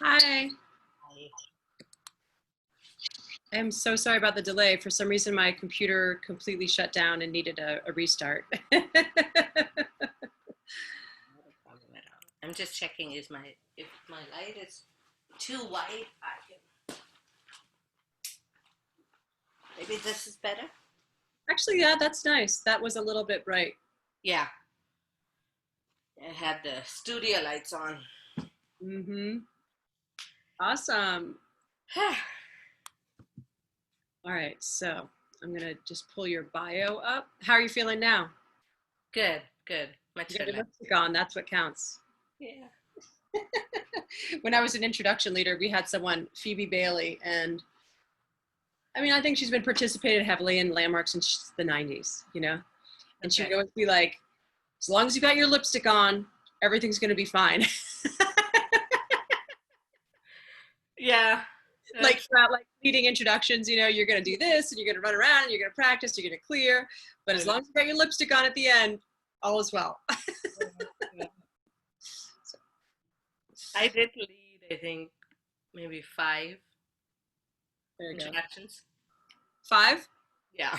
Hi. I'm so sorry about the delay. For some reason, my computer completely shut down and needed a restart. Not a problem at all. I'm just checking is my if my light is too white, I can maybe this is better. Actually, yeah, that's nice. That was a little bit bright. Yeah, I had the studio lights on. Mm-hmm. Awesome. All right, so I'm gonna just pull your bio up. How are you feeling now? Good, good. Much You got your relaxed. lipstick on. That's what counts. Yeah. When I was an introduction leader, we had someone, Phoebe Bailey, and I mean, I think she's been participated heavily in Landmark since the 90s, and she would Okay. always be like, as long as you got your lipstick on, everything's going to be fine. Yeah. Like That's throughout like leading introductions, you're going to do this and you're going to run around and you're going to practice, you're going to clear. But as true. long as you got your lipstick on at the end, all is well. Yeah. So, I did lead, I think, maybe five there you go. introductions. 5. Yeah.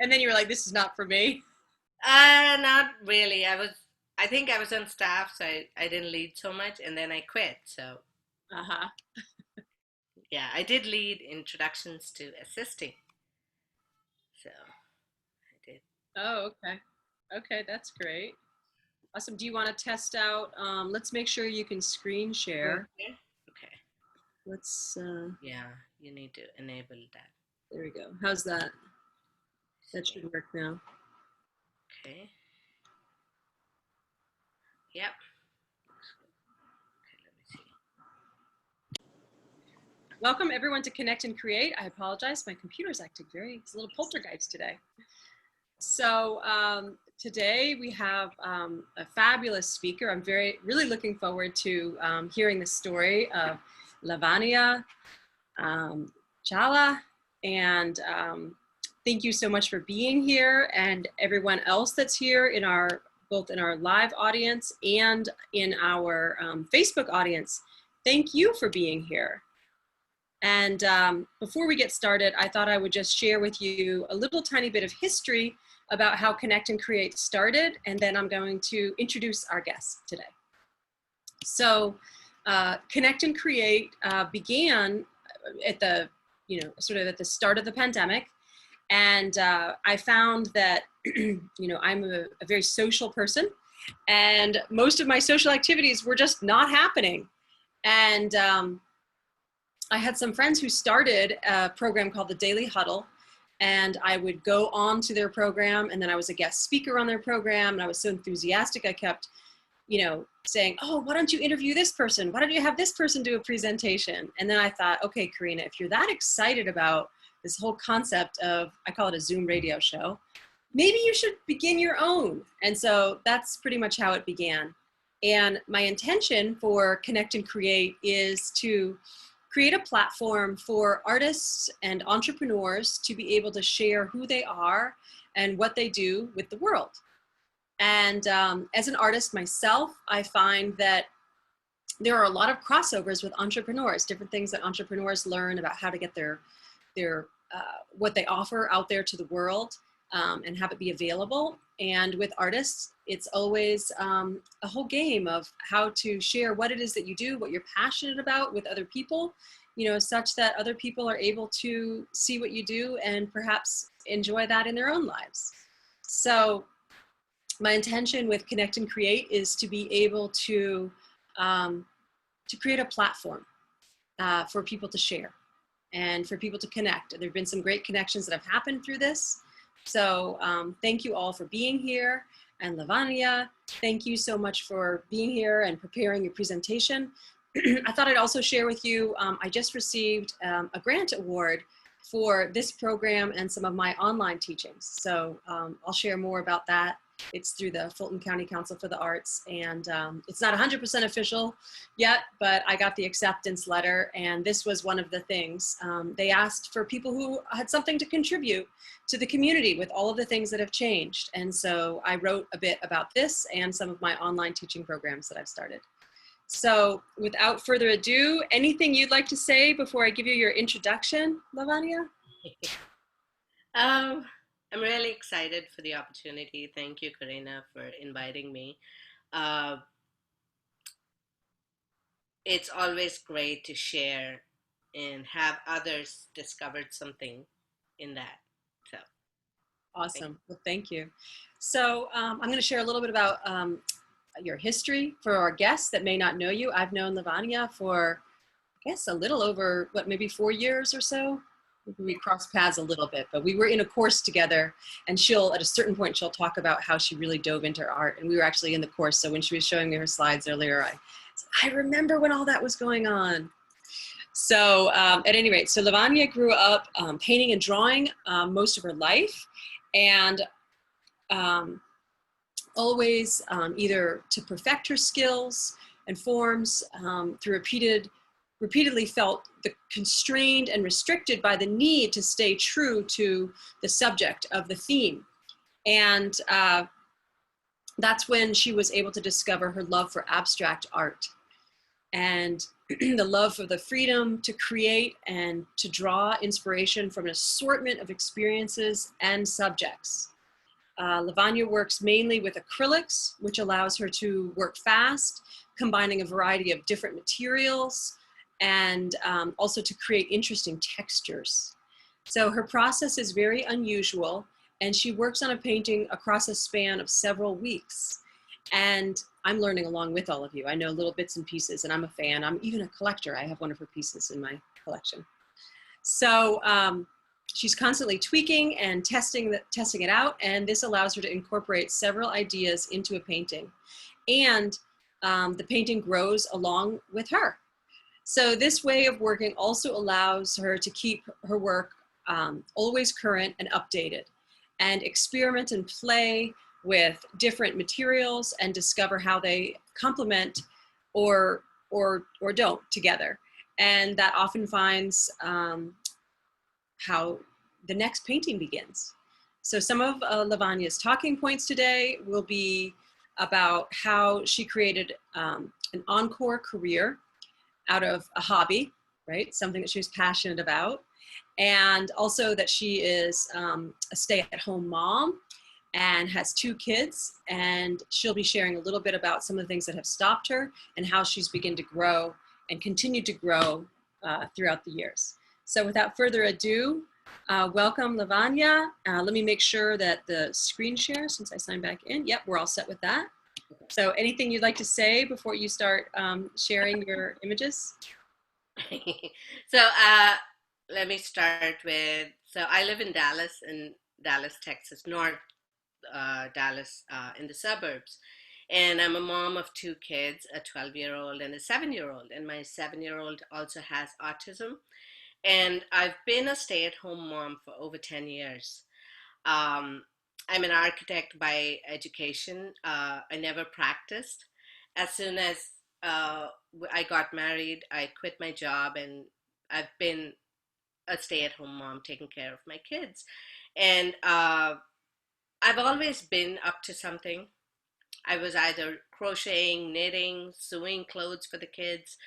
And then you were like, this is not for me. Not really. I think I was on staff, so I didn't lead so much, and then I quit. So Uh-huh. yeah, I did lead introductions to assisting. So I did. Oh, okay. Okay, that's great. Awesome. Do you want to test out? Let's make sure you can screen share. Okay. Okay. Let's, Yeah, you need to enable that. there we go. How's that? That See. should work now. Okay. Yep. Okay, let me see. Welcome everyone to Connect and Create. I apologize, my computer's acting it's a little poltergeist today. So today we have a fabulous speaker. I'm really looking forward to hearing the story of Lavanya Chala. And thank you so much for being here, and everyone else that's here in both in our live audience and in our Facebook audience. Thank you for being here. And before we get started, I thought I would just share with you a little tiny bit of history about how Connect and Create started, and then I'm going to introduce our guest today. So Connect and Create began at the, sort of at the start of the pandemic. And I found that, I'm a very social person, and most of my social activities were just not happening. And I had some friends who started a program called the Daily Huddle, and I would go on to their program, and then I was a guest speaker on their program, and I was so enthusiastic, I kept, saying, oh, why don't you interview this person? Why don't you have this person do a presentation? And then I thought, okay, Karina, if you're that excited about this whole concept of, I call it a Zoom radio show, maybe you should begin your own. And so that's pretty much how it began. And my intention for Connect and Create is to create a platform for artists and entrepreneurs to be able to share who they are and what they do with the world. And as an artist myself, I find that there are a lot of crossovers with entrepreneurs, different things that entrepreneurs learn about how to get their what they offer out there to the world, and have it be available. And with artists, it's always a whole game of how to share what it is that you do, what you're passionate about with other people, such that other people are able to see what you do and perhaps enjoy that in their own lives. So my intention with Connect and Create is to be able to create a platform for people to share and for people to connect. There have been some great connections that have happened through this. So thank you all for being here. And Lavanya, thank you so much for being here and preparing your presentation. I thought I'd also share with you, I just received a grant award for this program and some of my online teachings. So I'll share more about that. It's through the Fulton County Council for the Arts, and it's not 100% official yet, but I got the acceptance letter, and this was one of the things. They asked for people who had something to contribute to the community with all of the things that have changed. And so I wrote a bit about this and some of my online teaching programs that I've started. So without further ado, anything you'd like to say before I give you your introduction, Lavanya? Um, I'm really excited for the opportunity. Thank you, Karina, for inviting me. Uh, it's always great to share and have others discovered something in that. So, thank Awesome. Well, thank you. So I'm going to share a little bit about your history for our guests that may not know you. I've known Lavanya for, I guess, a little over, what, maybe 4 years or so? We you. crossed paths a little bit, but we were in a course together, and at a certain point, she'll talk about how she really dove into art. And we were actually in the course. So when she was showing me her slides earlier, I remember when all that was going on. So at any rate, so Lavanya grew up painting and drawing most of her life, and um, always either to perfect her skills and forms through repeatedly felt constrained and restricted by the need to stay true to the subject of the theme. And that's when she was able to discover her love for abstract art and the love for the freedom to create and to draw inspiration from an assortment of experiences and subjects. Lavanya works mainly with acrylics, which allows her to work fast, combining a variety of different materials, and also to create interesting textures. So her process is very unusual, and she works on a painting across a span of several weeks. And I'm learning along with all of you. I know little bits and pieces, and I'm a fan. I'm even a collector. I have one of her pieces in my collection. So she's constantly tweaking and testing it out, and this allows her to incorporate several ideas into a painting. And the painting grows along with her. So this way of working also allows her to keep her work always current and updated, and experiment and play with different materials and discover how they complement or don't together. And that often finds how the next painting begins. So some of Lavanya's talking points today will be about how she created an encore career out of a hobby, right? Something that she was passionate about. And also that she is a stay-at-home mom and has 2 kids. And she'll be sharing a little bit about some of the things that have stopped her and how she's begun to grow and continue to grow throughout the years. So without further ado, welcome Lavanya. Let me make sure that the screen share, since I signed back in. Yep, we're all set with that. So anything you'd like to say before you start sharing your images? So, let me start with. So, I live in Dallas, Texas, North Dallas, in the suburbs. And I'm a mom of 2 kids, a 12-year-old and a 7-year-old. And my 7-year-old also has autism. And I've been a stay at home mom for over 10 years. Um, I'm an architect by education. I never practiced. As soon as uh, I got married, I quit my job and I've been a stay at home mom taking care of my kids. And I've always been up to something. I was either crocheting, knitting, sewing clothes for the kids,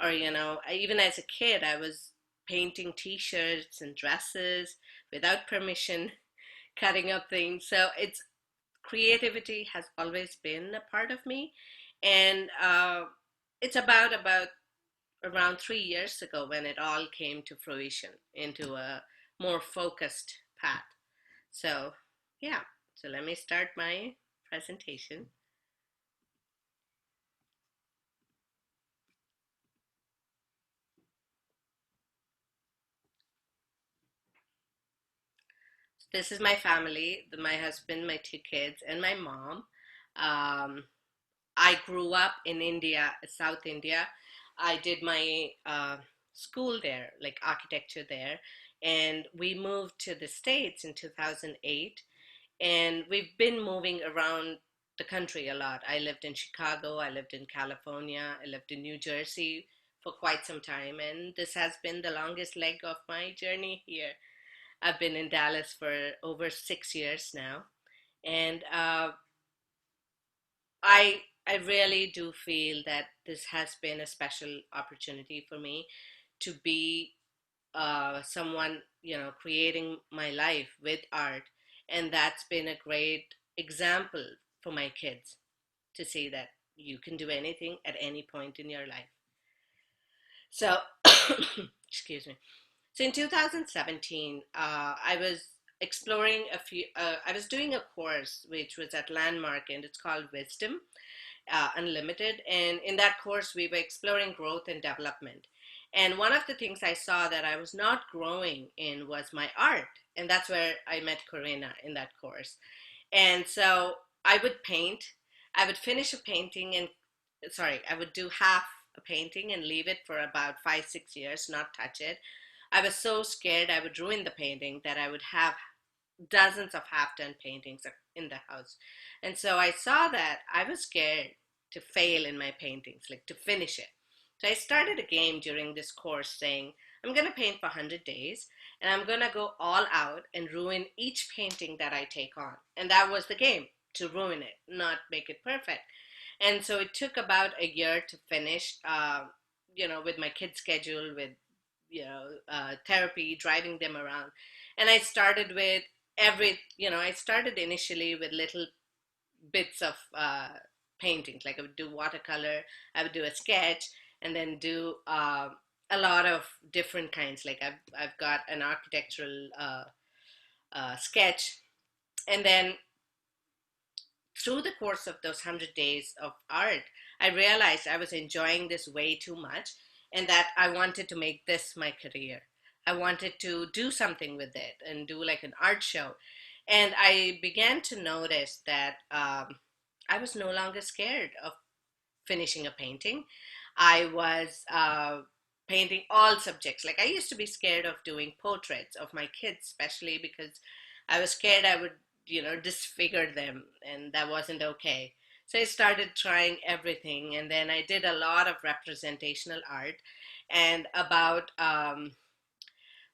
or, even as a kid, I was painting t shirts and dresses without permission, cutting up things. So it's creativity has always been a part of me. And it's about around 3 years ago when it all came to fruition into a more focused path. So, yeah, so let me start my presentation. This is my family, my husband, my 2 kids, and my mom. Um, I grew up in India, South India. I did my school there, like architecture there. And we moved to the States in 2008. And we've been moving around the country a lot. I lived in Chicago, I lived in California, I lived in New Jersey for quite some time. And this has been the longest leg of my journey here. I've been in Dallas for over 6 years now. And I I really do feel that this has been a special opportunity for me to be someone, creating my life with art. And that's been a great example for my kids to see that you can do anything at any point in your life. So, excuse me. So in 2017, I was exploring I was doing a course which was at Landmark, and it's called Wisdom Unlimited. And in that course, we were exploring growth and development. And one of the things I saw that I was not growing in was my art. And that's where I met Corina in that course. And so I would paint, I would finish a painting and, sorry, I would do half a painting and leave it for about 5, 6 years, not touch it. I was so scared I would ruin the painting that I would have dozens of half done paintings in the house. And so I saw that I was scared to fail in my paintings, like to finish it. So I started a game during this course saying, I'm going to paint for 100 days and I'm going to go all out and ruin each painting that I take on. And that was the game, to ruin it, not make it perfect. And so it took about a year to finish, with my kids' schedule, with, therapy, driving them around. And I started with I started initially with little bits of paintings. Like I would do watercolor, I would do a sketch, and then do a lot of different kinds. Like I've got an architectural sketch, and then through the course of those 100 days of art, I realized I was enjoying this way too much, and that I wanted to make this my career. I wanted to do something with it and do like an art show. And I began to notice that I was no longer scared of finishing a painting. I was painting all subjects. Like I used to be scared of doing portraits of my kids, especially because I was scared I would, disfigure them, and that wasn't okay. So I started trying everything, and then I did a lot of representational art. And about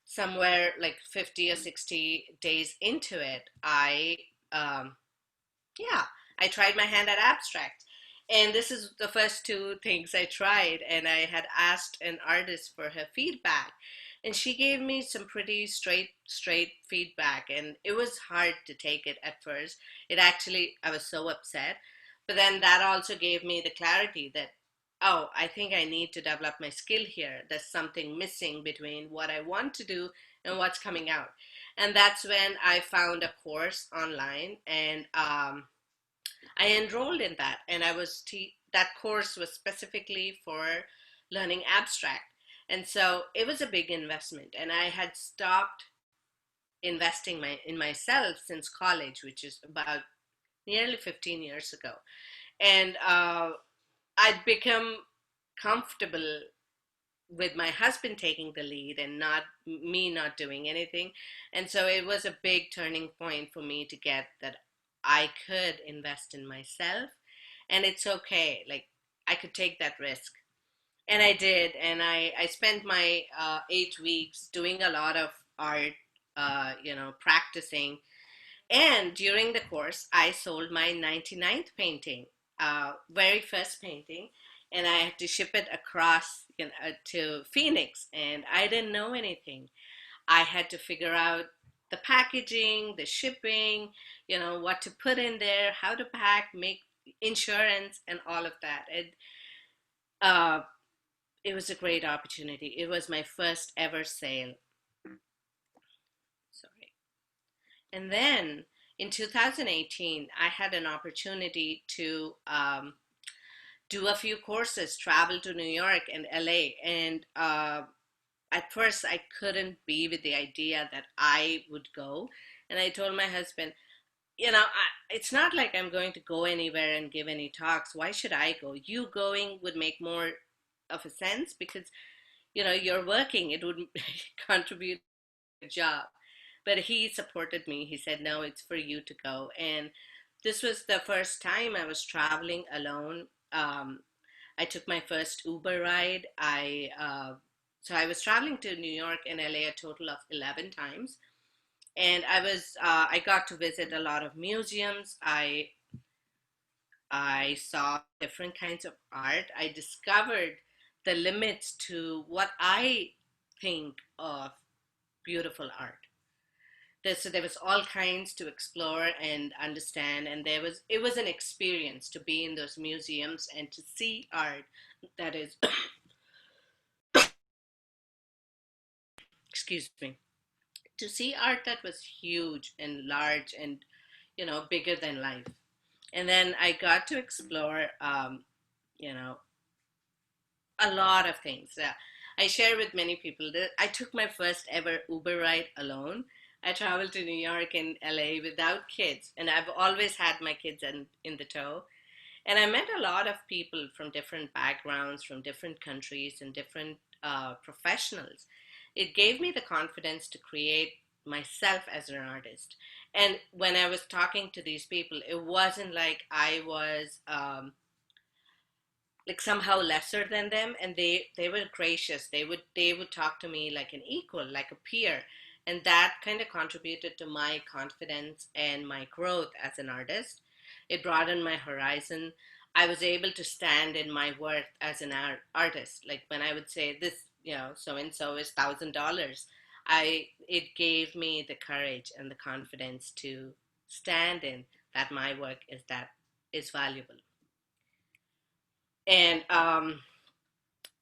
somewhere like 50 or 60 days into it, um, yeah, I tried my hand at abstract. And this is the first two things I tried. And I had asked an artist for her feedback. And she gave me some pretty straight feedback. And it was hard to take it at first. I was so upset. But then that also gave me the clarity that, oh, I think I need to develop my skill here. There's something missing between what I want to do and what's coming out. And that's when I found a course online, and I enrolled in that, and that course was specifically for learning abstract. And so it was a big investment, and I had stopped investing in myself since college, which is about nearly 15 years ago. And I'd become comfortable with my husband taking the lead and not doing anything. And so it was a big turning point for me to get that I could invest in myself, and it's okay. Like I could take that risk. And I did. And I spent my 8 weeks doing a lot of art, practicing. And during the course, I sold my 99th painting, very first painting, and I had to ship it across, to Phoenix, and I didn't know anything. I had to figure out the packaging, the shipping, what to put in there, how to pack, make insurance, and all of that. Uh, it was a great opportunity. It was my first ever sale. Sorry. And then in 2018, I had an opportunity to do a few courses, travel to New York and LA. And at first, I couldn't be with the idea that I would go. And I told my husband, it's not like I'm going to go anywhere and give any talks. Why should I go? You going would make more of a sense because, you're working. It would contribute to a job. But he supported me. He said, no, it's for you to go. And this was the first time I was traveling alone. I took my first Uber ride. So I was traveling to New York and LA a total of 11 times. And I got to visit a lot of museums. I saw different kinds of art. I discovered the limits to what I think of beautiful art. So there was all kinds to explore and understand, and it was an experience to be in those museums and to see art that is, excuse me, to see art that was huge and large and bigger than life. And then I got to explore, you know, a lot of things. I share with many people that I took my first ever Uber ride alone. I traveled to New York and LA without kids, and I've always had my kids in the tow. And I met a lot of people from different backgrounds, from different countries, and different professionals. It gave me the confidence to create myself as an artist. And when I was talking to these people, it wasn't like I was like somehow lesser than them, and they were gracious. They would talk to me like an equal, like a peer, and that kind of contributed to my confidence and my growth as an artist. It broadened my horizon. I was able to stand in my worth as an artist. Like when I would say this, so and so is $1,000, I it gave me the courage and the confidence to stand in that my work is valuable. And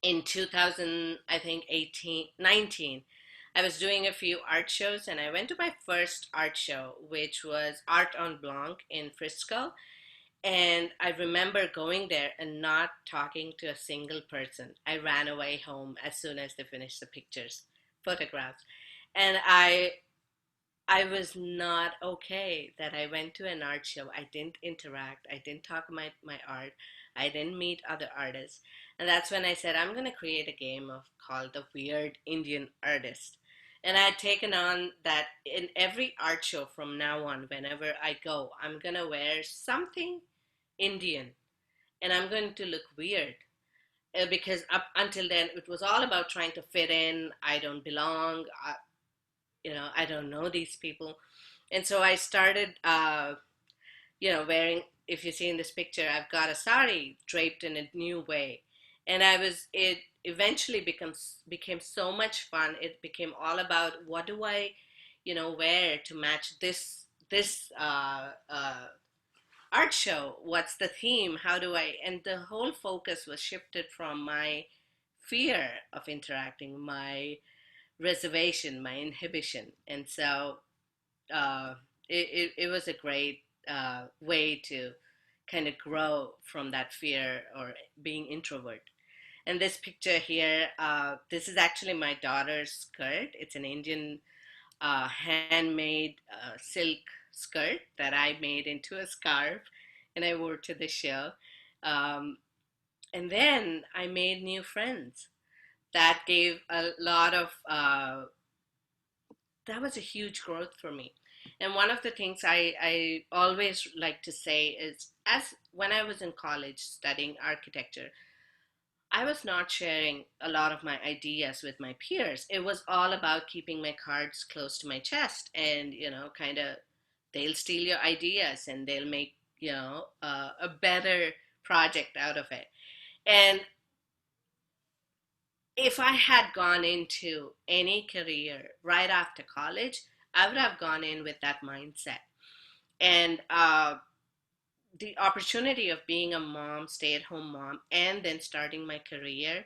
in 2000, I think 18, 19, I was doing a few art shows, and I went to my first art show, which was Art on Blanc in Frisco. And I remember going there and not talking to a single person. I ran away home as soon as they finished the pictures, photographs. And I was not okay that I went to an art show. I didn't interact. I didn't talk my art. I didn't meet other artists. And that's when I said, I'm going to create a game called The Weird Indian Artist. And I had taken on that in every art show from now on, whenever I go, I'm going to wear something Indian and I'm going to look weird. Because up until then, it was all about trying to fit in. I don't belong. I don't know these people. And so I started, wearing, if you see in this picture, I've got a sari draped in a new way. And it eventually became so much fun. It became all about what do I, wear to match this art show? What's the theme? How do I, and the whole focus was shifted from my fear of interacting, my reservation, my inhibition. And so uh, it was a great way to kind of grow from that fear or being introvert. And this picture here, this is actually my daughter's skirt. It's an Indian handmade silk skirt that I made into a scarf and I wore to the show. Um, and then I made new friends. That gave a lot of that was a huge growth for me. And one of the things I always like to say is, as when I was in college studying architecture, I was not sharing a lot of my ideas with my peers. It was all about keeping my cards close to my chest, and kind of they'll steal your ideas and they'll make a better project out of it. And if I had gone into any career right after college, I would have gone in with that mindset. And the opportunity of being a mom, stay at home mom, and then starting my career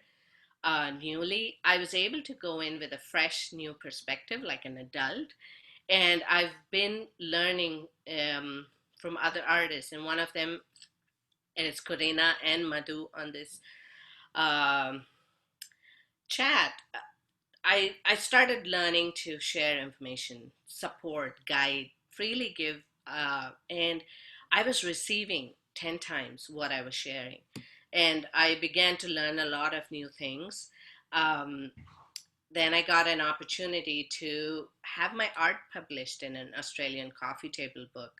newly, I was able to go in with a fresh new perspective like an adult. And I've been learning from other artists, and one of them is Corina and Madhu on this um, chat. I started learning to share information, support, guide, freely give, and I was receiving 10 times what I was sharing. And I began to learn a lot of new things. Um, then I got an opportunity to have my art published in an Australian coffee table book,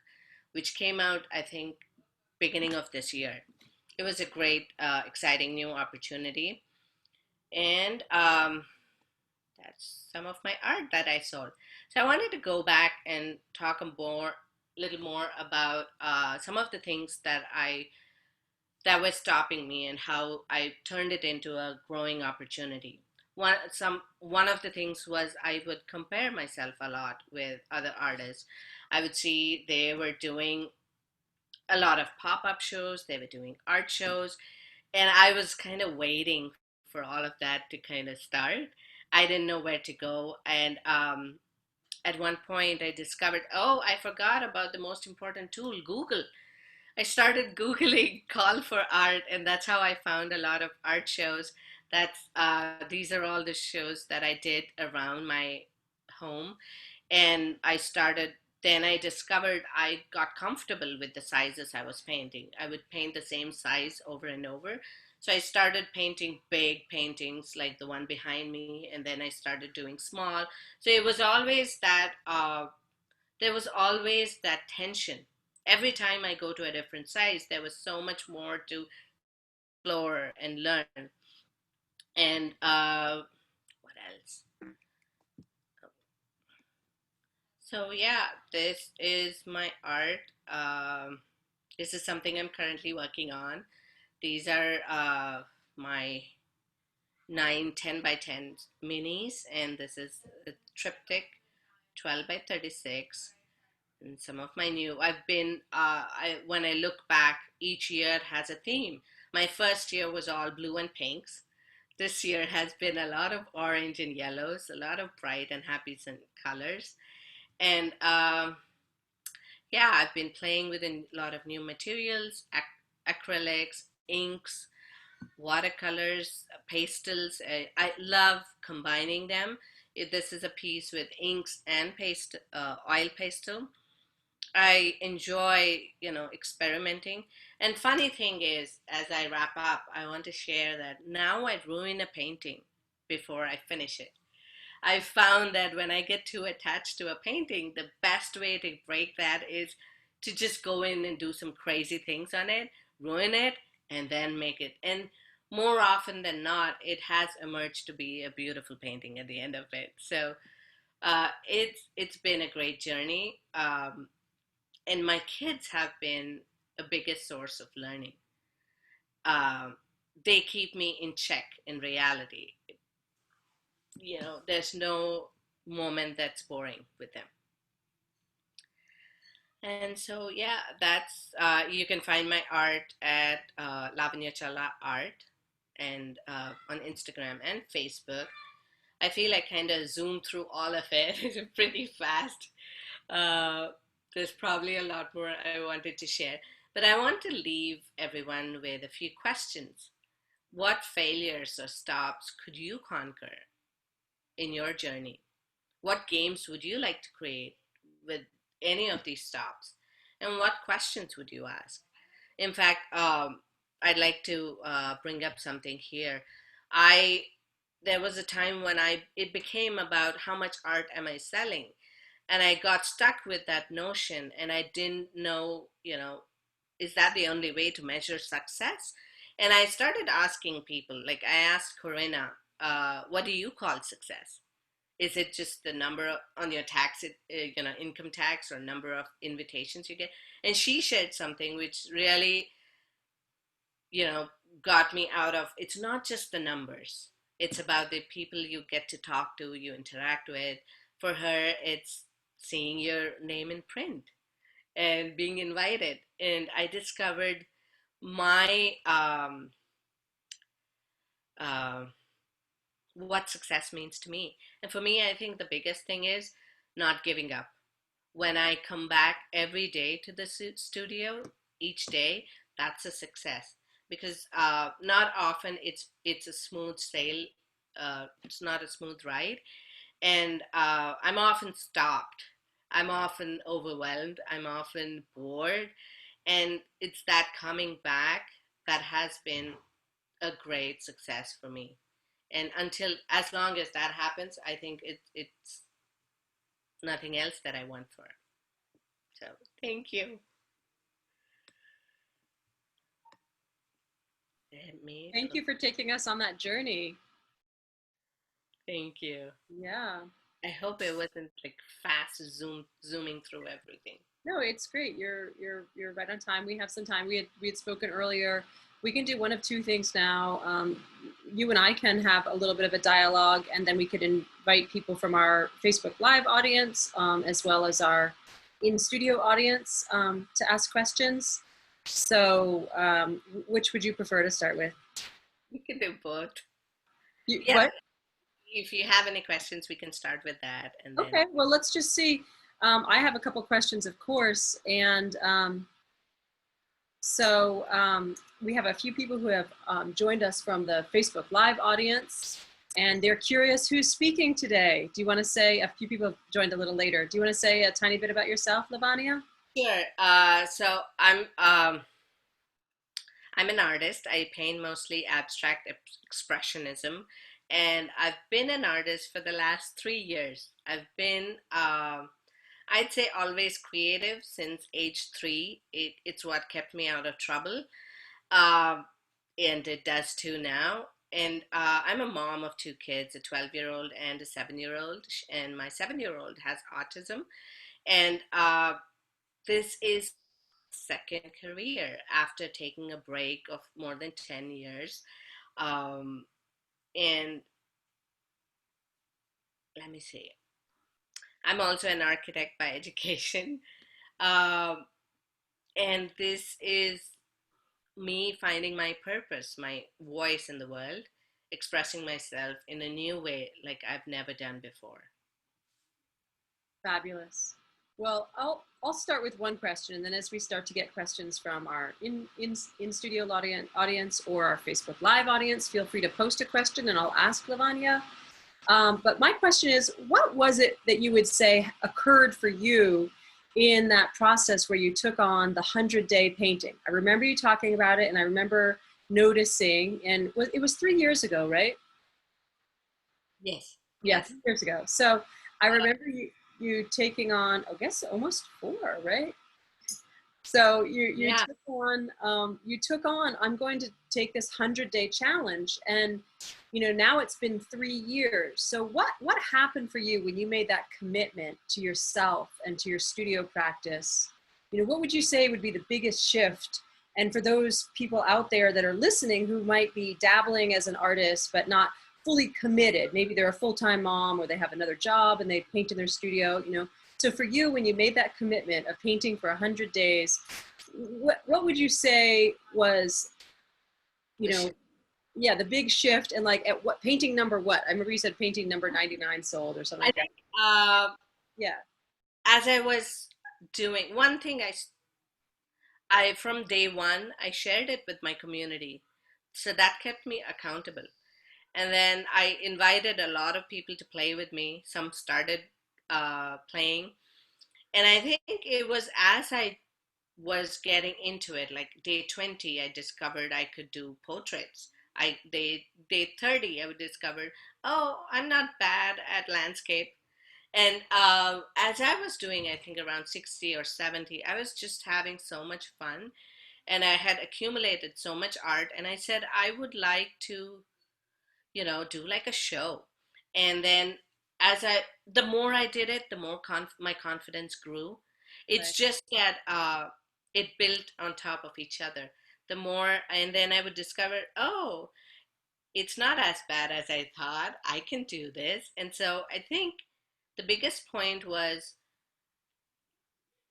which came out, I think, beginning of this year. It was a great, exciting new opportunity. And that's some of my art that I sold. So I wanted to go back and talk little more about some of the things that I that was stopping me, and how I turned it into a growing opportunity. One of the things was I would compare myself a lot with other artists. I would see they were doing a lot of pop-up shows, they were doing art shows, and I was kind of waiting for all of that to kind of start. I didn't know where to go, and at one point I discovered, oh, I forgot about the most important tool, Google. I started Googling call for art, and that's how I found a lot of art shows. These are all the shows that I did around my home, and then I discovered I got comfortable with the sizes I was painting. I would paint the same size over and over. So I started painting big paintings like the one behind me, and then I started doing small. So it was always that there was always that tension. Every time I go to a different size, there was so much more to explore and learn. And what else? So yeah, this is my art. This is something I'm currently working on. These are my 9 10 by 10 minis, and this is a triptych 12 by 36. And some of my new, when I look back, each year has a theme. My first year was all blue and pinks. This year has been a lot of orange and yellows, a lot of bright and happy colors. And yeah, I've been playing with a lot of new materials, acrylics, inks, watercolors, pastels. I love combining them. This is a piece with inks and oil pastel. I enjoy, experimenting. And funny thing is, as I wrap up, I want to share that now I ruin a painting before I finish it. I found that when I get too attached to a painting, the best way to break that is to just go in and do some crazy things on it, ruin it, and then make it. And more often than not, it has emerged to be a beautiful painting at the end of it. So it's been a great journey, and my kids have been a biggest source of learning. Um, they keep me in check in reality. There's no moment that's boring with them. And so, yeah, that's you can find my art at Lavanya Art, and on Instagram and Facebook. I feel I kind of zoomed through all of it pretty fast. Uh, there's probably a lot more I wanted to share, but I want to leave everyone with a few questions. What failures or stops could you conquer in your journey? What games would you like to create with any of these stops? And what questions would you ask? In fact, I'd like to bring up something here. I There was a time when it became about how much art am I selling, and I got stuck with that notion, and I didn't know, is that the only way to measure success? And I started asking people, like I asked Corinna, what do you call success? Is it just the number on your income tax, or number of invitations you get? And she shared something which really, you know, got me out of, it's not just the numbers. It's about the people you get to talk to, you interact with. For her, it's seeing your name in print and being invited. And I discovered my uh, what success means to me. And for me, I think the biggest thing is not giving up. When I come back every day to the studio, each day, that's a success. Because not often it's a smooth sail. It's not a smooth ride, and I'm often stopped. I'm often overwhelmed. I'm often bored, and it's that coming back that has been a great success for me. And as long as that happens, I think it's nothing else that I want for. So thank you. Thank you for taking us on that journey. Thank you. Yeah. I hope it wasn't like fast zooming through everything. No, it's great. You're right on time. We have some time. We had spoken earlier we can do one of two things now. You and I can have a little bit of a dialogue, and then we could invite people from our Facebook Live audience, as well as our in-studio audience, to ask questions. So which would you prefer to start with? We can do both. Yeah, What? if you have any questions, we can start with that, and then. Okay, well, let's just see. I have a couple questions, of course, and we have a few people who have joined us from the Facebook Live audience, and they're curious who's speaking today. Do you want to say, a few people have joined a little later. Do you want to say a tiny bit about yourself, Lavanya? Sure. So I'm an artist. I paint mostly abstract expressionism, and I've been an artist for the last 3 years. I've been, I'd say, always creative since age 3. It's what kept me out of trouble, um, and it does too now. And I'm a mom of 2 kids, a 12-year-old and a 7-year-old, and my 7-year-old has autism. And this is second career after taking a break of more than 10 years. Um, and let me see, I'm also an architect by education. Um, and this is me finding my purpose, my voice in the world, expressing myself in a new way like I've never done before. Fabulous. Well, I'll start with one question, and then as we start to get questions from our in studio audience or our Facebook Live audience, feel free to post a question, and I'll ask Lavanya. But my question is, what was it that you would say occurred for you in that process where you took on the 100-day painting? I remember you talking about it, and I remember noticing, and it was 3 years ago, right? Yes. Yeah, Yes. 3 years ago. So I remember you taking on, I guess, almost 4, right? So you Yeah. took on, I'm going to take this 100-day challenge, and now it's been 3 years. So what happened for you when you made that commitment to yourself and to your studio practice? What would you say would be the biggest shift? And for those people out there that are listening who might be dabbling as an artist but not fully committed, maybe they're a full-time mom or they have another job and they paint in their studio, so for you, when you made that commitment of painting for 100 days, what would you say was, the big shift, and like at what painting number, what? I remember you said painting number 99 sold or something I like that. think Yeah. as I was doing one thing, I from day one, I shared it with my community. So that kept me accountable. And then I invited a lot of people to play with me. Some started playing. And I think it was as I was getting into it, like day 20, I discovered I could do portraits. Day 30, I would discover, oh, I'm not bad at landscape. And as I was doing, I think around 60 or 70, I was just having so much fun. And I had accumulated so much art. And I said, I would like to, do like a show. And then the more I did it, the more my confidence grew. It's Right. just that it built on top of each other. The more, and then I would discover, oh, it's not as bad as I thought. I can do this. And so I think the biggest point was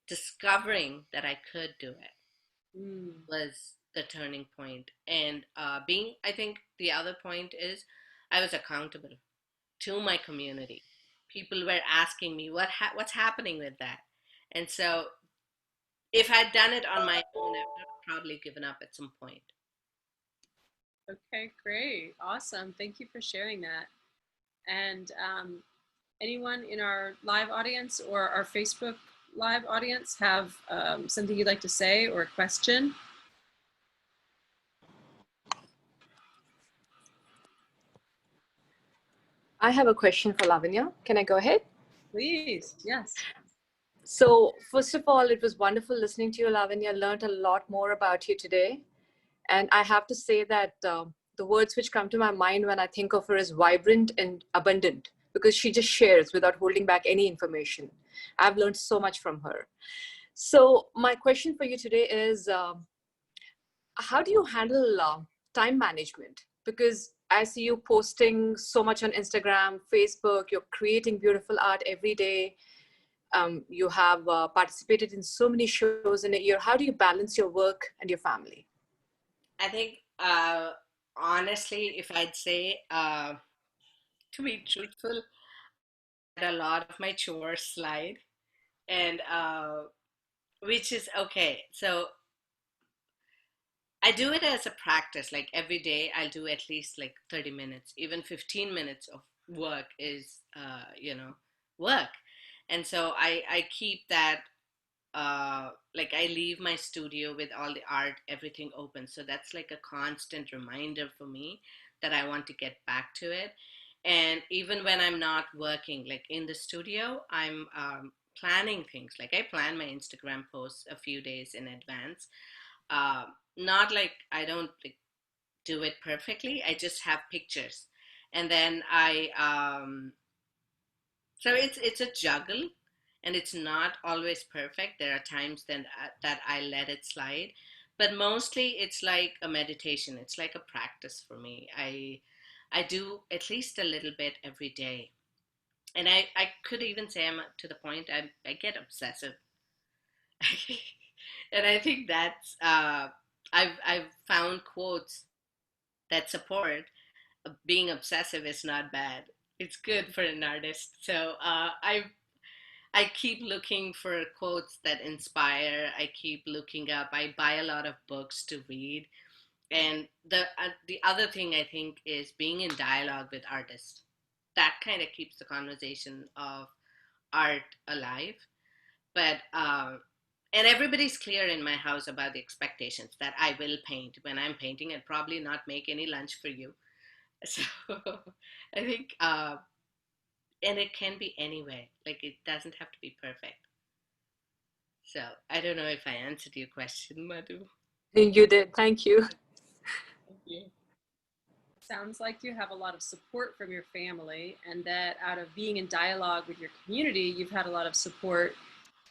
discovering that I could do it Mm. was the turning point. And I think the other point is I was accountable to my community. People were asking me what's happening with that, and so if I'd done it on my own, I would have probably given up at some point. Okay, great. Awesome. Thank you for sharing that. And anyone in our live audience or our Facebook Live audience have something you'd like to say or a question? I have a question for Lavanya. Can I go ahead? Please, yes. So, first of all, it was wonderful listening to you, Lavanya. I learned a lot more about you today. And I have to say that the words which come to my mind when I think of her is vibrant and abundant, because she just shares without holding back any information. I've learned so much from her. So, my question for you today is, how do you handle time management? Because I see you posting so much on Instagram, Facebook, you're creating beautiful art every day. You have participated in so many shows in a year. How do you balance your work and your family? I think, honestly, if I'd say, to be truthful, a lot of my chores slide, and which is okay. So I do it as a practice. Like every day, I'll do at least like 30 minutes, even 15 minutes of work is, work. And so I keep that, like I leave my studio with all the art, everything open. So that's like a constant reminder for me that I want to get back to it. And even when I'm not working, like in the studio, I'm planning things. Like I plan my Instagram posts a few days in advance. Uh, Not like I don't like, do it perfectly. I just have pictures, and then so it's a juggle, and it's not always perfect. There are times then that I let it slide, but mostly it's like a meditation. It's like a practice for me. I do at least a little bit every day, and I could even say I'm to the point I get obsessive, and I think that's I've found quotes that support being obsessive is not bad. It's good for an artist. So I keep looking for quotes that inspire. I keep looking up. I buy a lot of books to read. And the other thing I think is being in dialogue with artists. That kind of keeps the conversation of art alive. But and everybody's clear in my house about the expectations that I will paint when I'm painting and probably not make any lunch for you. So I think, and it can be anyway. Like it doesn't have to be perfect. So I don't know if I answered your question, Madhu. You did. Thank you. Thank you. Sounds like you have a lot of support from your family, and that out of being in dialogue with your community, you've had a lot of support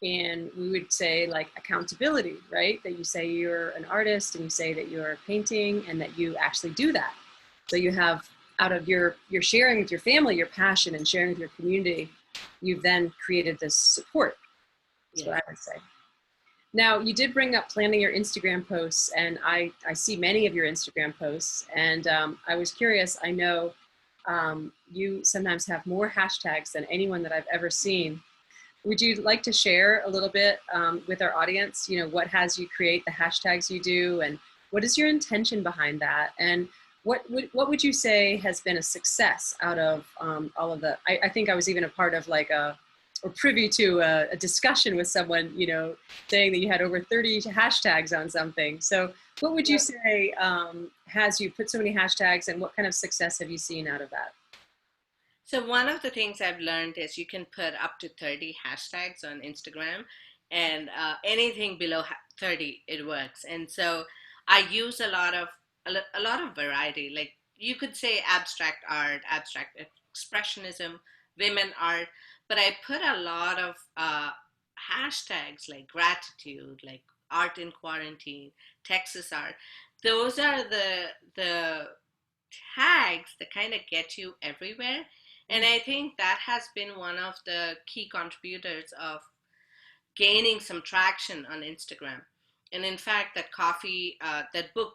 in, we would say, like accountability, right? That you say you're an artist and you say that you're painting and that you actually do that. So you have, out of your sharing with your family, your passion, and sharing with your community, you've then created this support. That's Yeah. what I would say. Now, you did bring up planning your Instagram posts, and I see many of your Instagram posts, and I was curious. I know you sometimes have more hashtags than anyone that I've ever seen. Would you like to share a little bit with our audience, what has you create the hashtags you do, and what is your intention behind that? And what would you say has been a success out of all of the, I think I was even a part of like or privy to a discussion with someone, saying that you had over 30 hashtags on something. So what would you say has you put so many hashtags, and what kind of success have you seen out of that? So one of the things I've learned is you can put up to 30 hashtags on Instagram, and anything below 30 it works. And so I use a lot of variety. Like you could say abstract art, abstract expressionism, women art, but I put a lot of hashtags like gratitude, like art in quarantine, Texas art. Those are the tags that kind of get you everywhere. And I think that has been one of the key contributors of gaining some traction on Instagram. And in fact, that book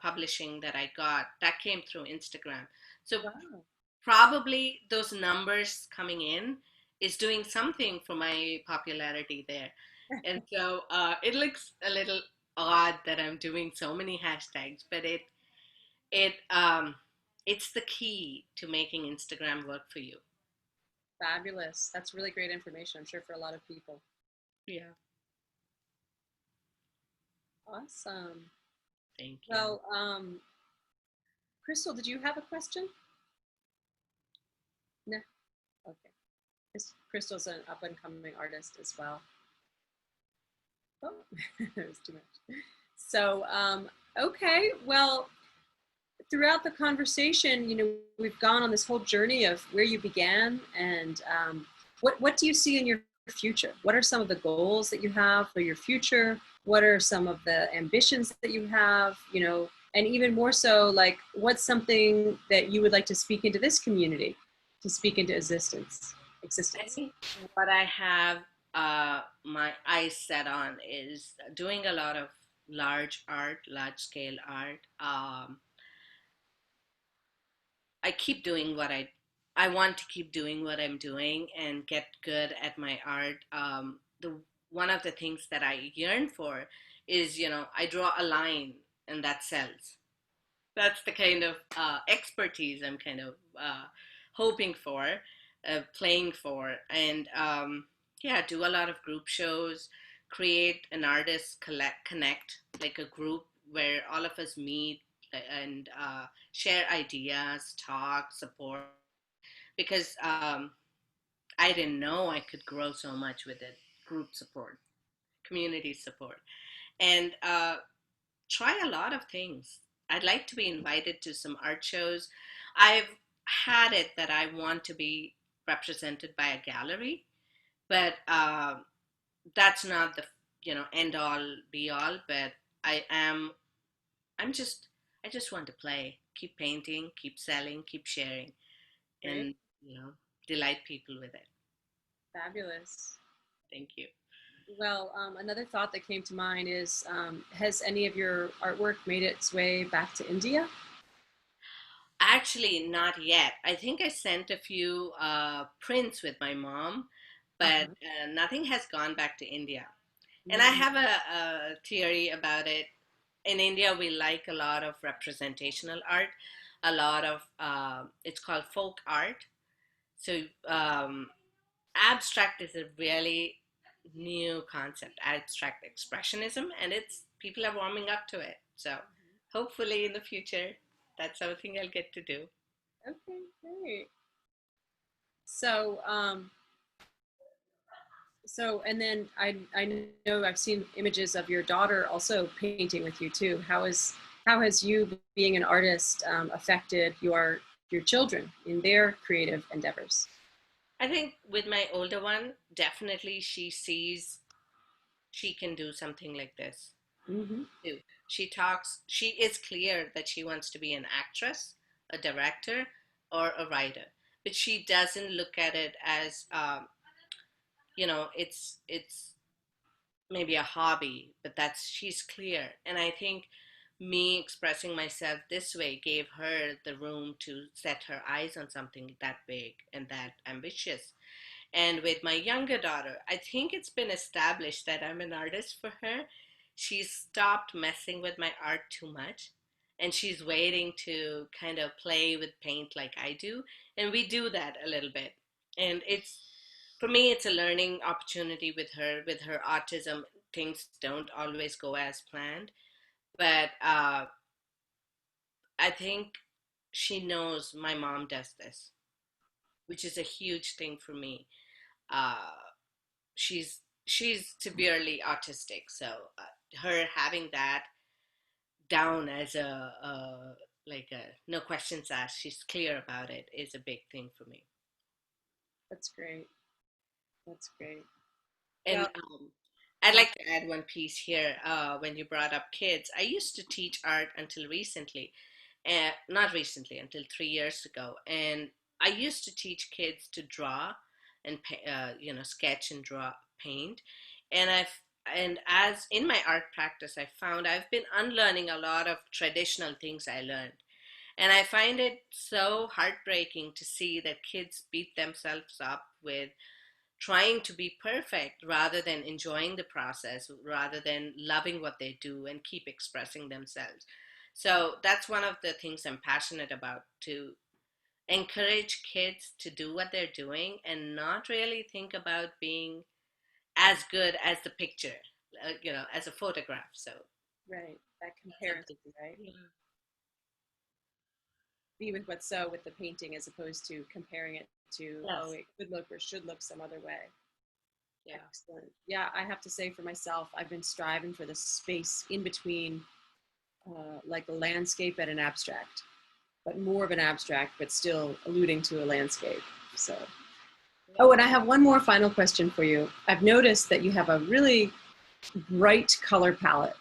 publishing that I got, that came through Instagram. So Wow. probably those numbers coming in is doing something for my popularity there. And so it looks a little odd that I'm doing so many hashtags, but it it's the key to making Instagram work for you. Fabulous. That's really great information, I'm sure, for a lot of people. Yeah, Awesome. thank you. Well, Crystal, did you have a question? No. Okay. Crystal's an up and coming artist as well. Oh, it was too much. So, okay. Well, throughout the conversation, we've gone on this whole journey of where you began, and what do you see in your future? What are some of the goals that you have for your future? what are some of the ambitions that you have, you know, and even more so, like, what's something that you would like to speak into this community, to speak into existence? I Existence. think what I have my eyes set on is doing a lot of large art, large scale art. I keep doing what I want to keep doing what I'm doing and get good at my art. The one of the things that I yearn for is, you know, I draw a line and that sells. That's the kind of expertise I'm kind of hoping for, playing for, and yeah, do a lot of group shows, create an artist connect, like a group where all of us meet and share ideas, talk, support. Because I didn't know I could grow so much with it. Group support, community support, and try a lot of things. I'd like to be invited to some art shows. I've had it that I want to be represented by a gallery, but that's not the, you know, end all be all. But I am. I'm just. I just want to play, keep painting, keep selling, keep sharing, Right? and, you know, delight people with it. Fabulous. Thank you. Well, another thought that came to mind is, has any of your artwork made its way back to India? Actually, not yet. I think I sent a few prints with my mom, but Uh-huh. nothing has gone back to India. And I Mm, have a theory about it. In India, we like a lot of representational art, a lot of, it's called folk art. So abstract is a really new concept, abstract expressionism, and it's people are warming up to it. So hopefully in the future, that's something I'll get to do. okay, great. So, and then I know I've seen images of your daughter also painting with you too. How has you being an artist affected your children in their creative endeavors? I think with my older one, definitely she sees she can do something like this Hmm. too. She talks, she is clear that she wants to be an actress, a director, or a writer, but she doesn't look at it as, you know, it's maybe a hobby, but that's, she's clear. And I think me expressing myself this way gave her the room to set her eyes on something that big and that ambitious. And with my younger daughter, I think it's been established that I'm an artist for her. She's stopped messing with my art too much. And she's waiting to kind of play with paint like I do. And we do that a little bit. And it's, for me, it's a learning opportunity with her. With her autism, things don't always go as planned. But I think she knows my mom does this, which is a huge thing for me. Uh, she's severely autistic, so her having that down as a like a no questions asked, she's clear about it, is a big thing for me. That's great. That's great. And Yeah. I'd like to add one piece here. When you brought up kids, I used to teach art until recently, not recently, until 3 years ago, and I used to teach kids to draw and you know, sketch and draw, paint, and as in my art practice, I found I've been unlearning a lot of traditional things I learned, and I find it so heartbreaking to see that kids beat themselves up with trying to be perfect rather than enjoying the process, rather than loving what they do and keep expressing themselves. So that's one of the things I'm passionate about, to encourage kids to do what they're doing and not really think about being as good as the picture, you know, as a photograph. So Right. That that's comparison, something. right? Yeah. Be with what's so with the painting as opposed to comparing it to, oh, Yes. it could look or should look some other way. Yeah. Excellent. Yeah, I have to say for myself, I've been striving for this space in between, like a landscape and an abstract, but more of an abstract, but still alluding to a landscape. So, Yeah. oh, and I have one more final question for you. I've noticed that you have a really bright color palette.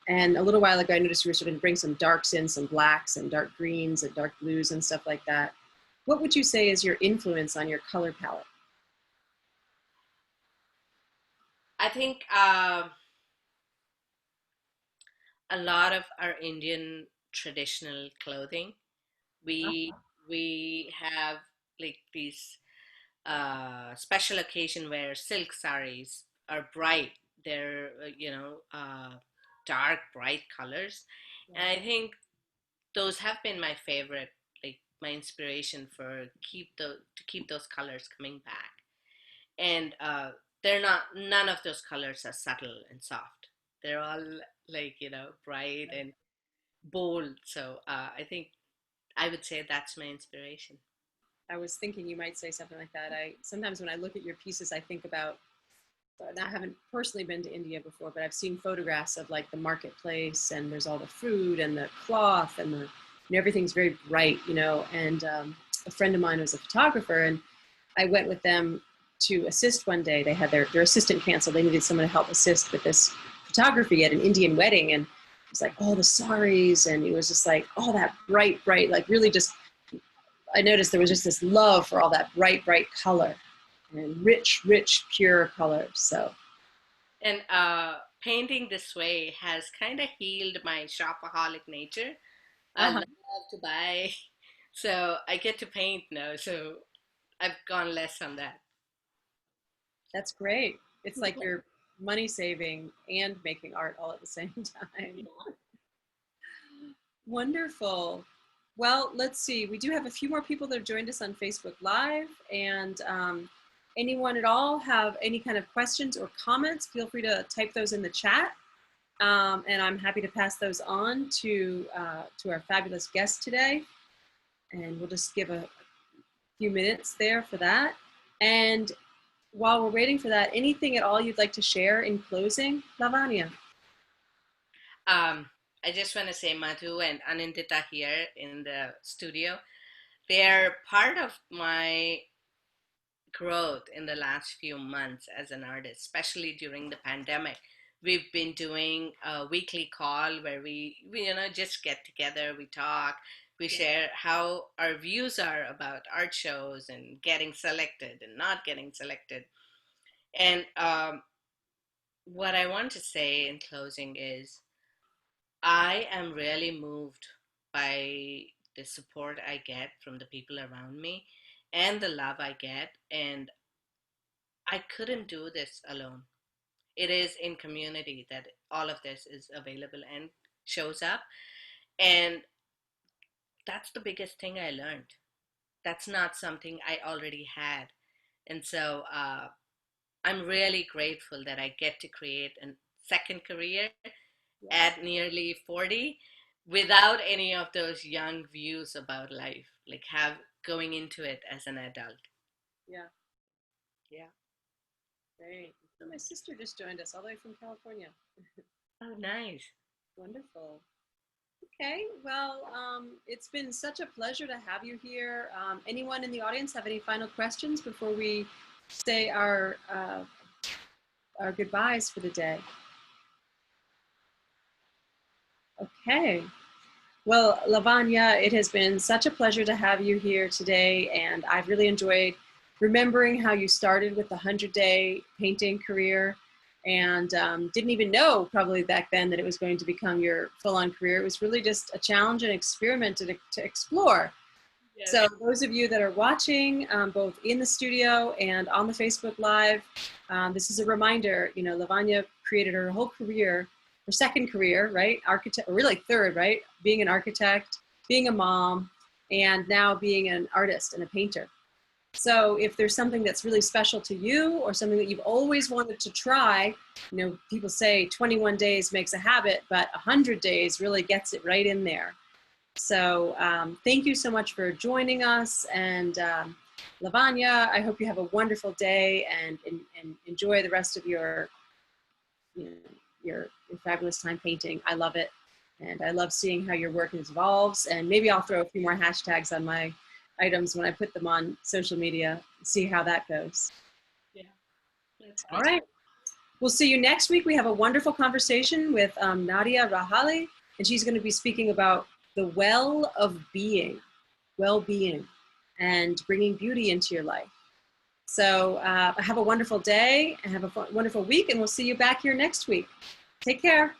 And a little while ago, I noticed you were starting to bring some darks in, some blacks and dark greens and dark blues and stuff like that. What would you say is your influence on your color palette? I think a lot of our Indian traditional clothing. We we have like these special occasion where silk saris are bright. They're dark, bright colors, and I think those have been my favorite, like my inspiration for to keep those colors coming back. And they're not none of those colors are subtle and soft. They're all like bright and bold. So I think I would say that's my inspiration. I was thinking you might say something like that. I sometimes when I look at your pieces, I think about, and I haven't personally been to India before, but I've seen photographs of like the marketplace, and there's all the food and the cloth and everything's very bright, And a friend of mine was a photographer, and I went with them to assist one day. They had their assistant canceled. They needed someone to help assist with this photography at an Indian wedding, and it was like all the saris, and it was just like all that bright, like really just. I noticed there was just this love for all that bright, color and rich, pure colors. So, and painting this way has kind of healed my shopaholic nature. I love to buy, so I get to paint now. So I've gone less on that. That's great. It's like you're money saving and making art all at the same time. Wonderful. Well, let's see. We do have a few more people that have joined us on Facebook Live, and anyone at all have any kind of questions or comments, feel free to type those in the chat, and I'm happy to pass those on to our fabulous guest today. And we'll just give a few minutes there for that. And while we're waiting for that, anything at all you'd like to share in closing, Lavanya? I just want to say Madhu and Anindita here in the studio. They're part of my growth in the last few months as an artist, especially during the pandemic. We've been doing a weekly call where we just get together, we talk, we share how our views are about art shows and getting selected and not getting selected. And what I want to say in closing is I am really moved by the support I get from the people around me and the love I get. And I couldn't do this alone. It is in community that all of this is available and shows up. And that's the biggest thing I learned. That's not something I already had. And so I'm really grateful that I get to create a second career at nearly 40 without any of those young views about life, like have going into it as an adult. Yeah. Yeah. Great. So my sister just joined us all the way from California. Oh, nice. Wonderful. Okay, well, it's been such a pleasure to have you here. Anyone in the audience have any final questions before we say our goodbyes for the day? Okay. Well, Lavanya, it has been such a pleasure to have you here today, and I've really enjoyed remembering how you started with the 100-day painting career, and didn't even know probably back then that it was going to become your full-on career. It was really just a challenge and experiment to explore. Yes. So those of you that are watching, both in the studio and on the Facebook Live, this is a reminder, Lavanya created her whole career, her second career, right? Architect, or really third, right? Being an architect, being a mom, and now being an artist and a painter. So if there's something that's really special to you or something that you've always wanted to try, people say 21 days makes a habit, but 100 days really gets it right in there. So thank you so much for joining us. And Lavanya, I hope you have a wonderful day and enjoy the rest of your fabulous time painting. I love it. And I love seeing how your work evolves. And maybe I'll throw a few more hashtags on my items when I put them on social media, see how that goes. Yeah. All right. We'll see you next week. We have a wonderful conversation with Nadia Rahali, and she's going to be speaking about the well of being, well-being, and bringing beauty into your life. So have a wonderful day and have a wonderful week, and we'll see you back here next week. Take care.